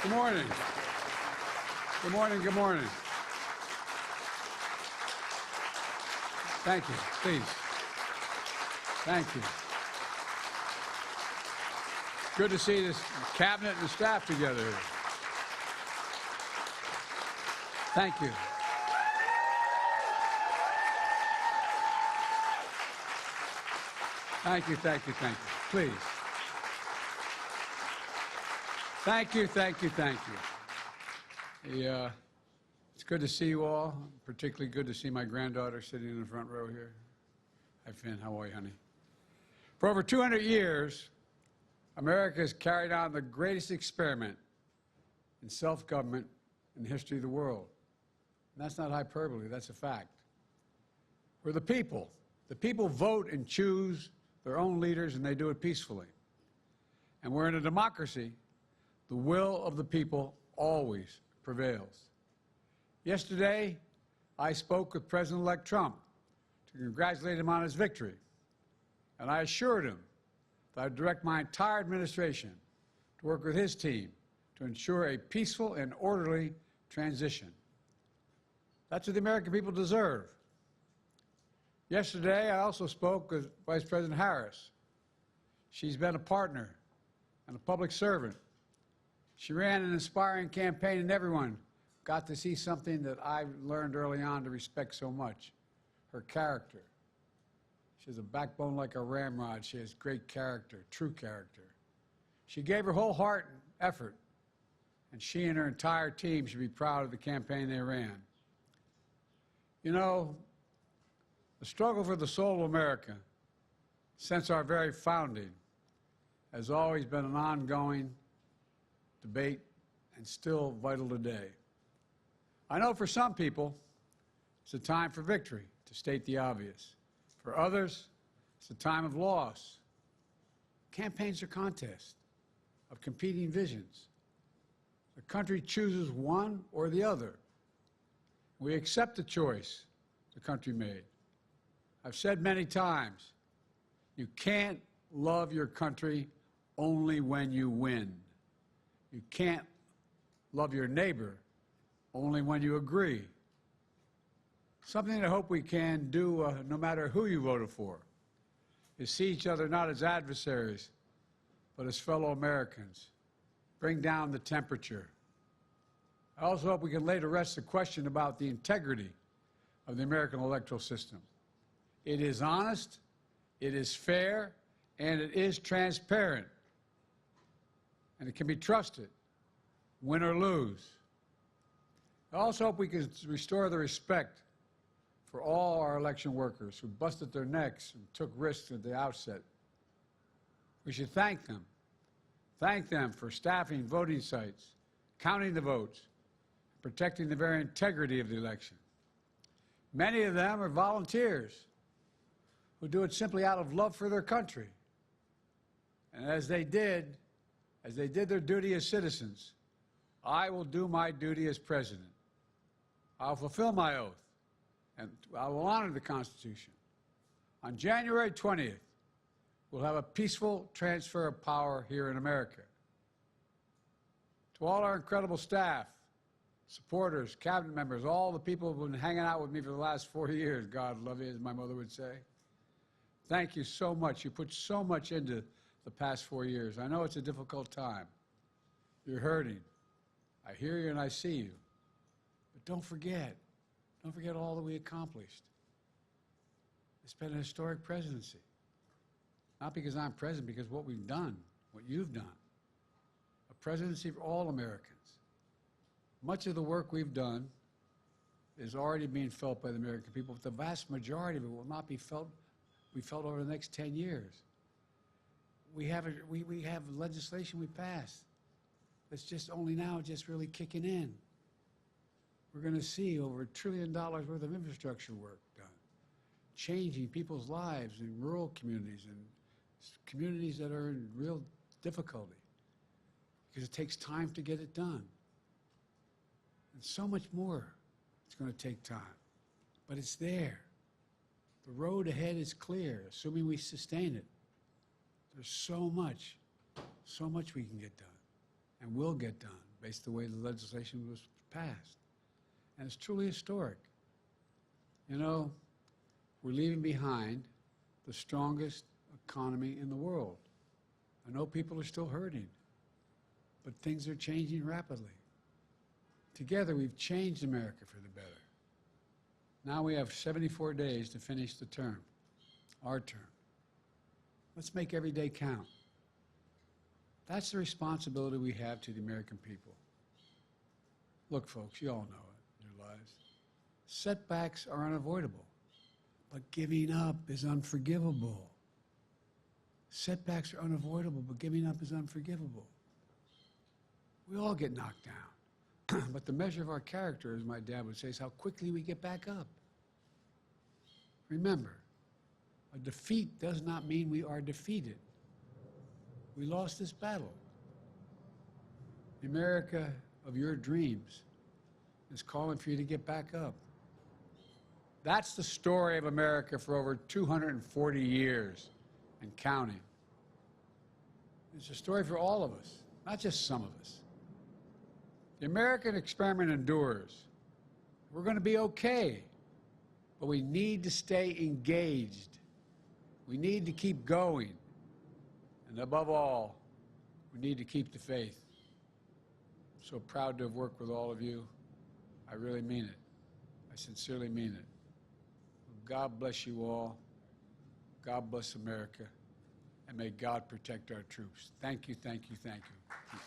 Good morning. Good morning, good morning. Thank you, please. Thank you. Good to see this cabinet and the staff together here. Thank you. Thank you, thank you, thank you. Please. Thank you, thank you, thank you. It's good to see you all. Particularly good to see my granddaughter sitting in the front row here. Hi, Finn. How are you, honey? For over 200 years, America has carried on the greatest experiment in self-government in the history of the world. And that's not hyperbole, that's a fact. We're the people. The people vote and choose their own leaders, and they do it peacefully. And we're in a democracy. The will of the people always prevails. Yesterday, I spoke with President-elect Trump to congratulate him on his victory. And I assured him that I'd direct my entire administration to work with his team to ensure a peaceful and orderly transition. That's what the American people deserve. Yesterday, I also spoke with Vice President Harris. She's been a partner and a public servant. She ran an inspiring campaign, and everyone got to see something that I learned early on to respect so much, her character. She has a backbone like a ramrod. She has great character, true character. She gave her whole heart and effort, and she and her entire team should be proud of the campaign they ran. You know, the struggle for the soul of America, since our very founding, has always been an ongoing debate and still vital today. I know for some people, it's a time for victory, to state the obvious. For others, it's a time of loss. Campaigns are contests of competing visions. The country chooses one or the other. We accept the choice the country made. I've said many times, you can't love your country only when you win. You can't love your neighbor only when you agree. Something I hope we can do, no matter who you voted for, is see each other not as adversaries, but as fellow Americans. Bring down the temperature. I also hope we can lay to rest the question about the integrity of the American electoral system. It is honest, it is fair, and it is transparent. And it can be trusted, win or lose. I also hope we can restore the respect for all our election workers who busted their necks and took risks at the outset. We should thank them. Thank them for staffing voting sites, counting the votes, protecting the very integrity of the election. Many of them are volunteers who do it simply out of love for their country. And as they did their duty as citizens, I will do my duty as president. I'll fulfill my oath, and I will honor the Constitution. On January 20th, we'll have a peaceful transfer of power here in America. To all our incredible staff, supporters, cabinet members, all the people who've been hanging out with me for the last 4 years, God love you, as my mother would say. Thank you so much. You put so much into the past 4 years. I know it's a difficult time. You're hurting. I hear you and I see you. But don't forget all that we accomplished. It's been a historic presidency. Not because I'm president, because what we've done, what you've done. A presidency for all Americans. Much of the work we've done is already being felt by the American people, but the vast majority of it will not be felt over the next 10 years. We have legislation we passed that's just only now just really kicking in. We're going to see over $1 trillion worth of infrastructure work done, changing people's lives in rural communities and communities that are in real difficulty because it takes time to get it done. And so much more it's going to take time, but it's there. The road ahead is clear, assuming we sustain it. There's so much we can get done and will get done. based on the way the legislation was passed. And it's truly historic. You know, we're leaving behind the strongest economy in the world. I know people are still hurting, but things are changing rapidly. Together, we've changed America for the better. Now we have 74 days to finish the term, our term. Let's make every day count. That's the responsibility we have to the American people. Look, folks, you all know it in your lives. Setbacks are unavoidable, but giving up is unforgivable. Setbacks are unavoidable, but giving up is unforgivable. We all get knocked down. But the measure of our character, as my dad would say, is how quickly we get back up. Remember, a defeat does not mean we are defeated. We lost this battle. The America of your dreams is calling for you to get back up. That's the story of America for over 240 years and counting. It's a story for all of us, not just some of us. The American experiment endures. We're going to be okay, but we need to stay engaged. We need to keep going. And above all, we need to keep the faith. I'm so proud to have worked with all of you. I really mean it. I sincerely mean it. God bless you all. God bless America. And may God protect our troops. Thank you, thank you, thank you.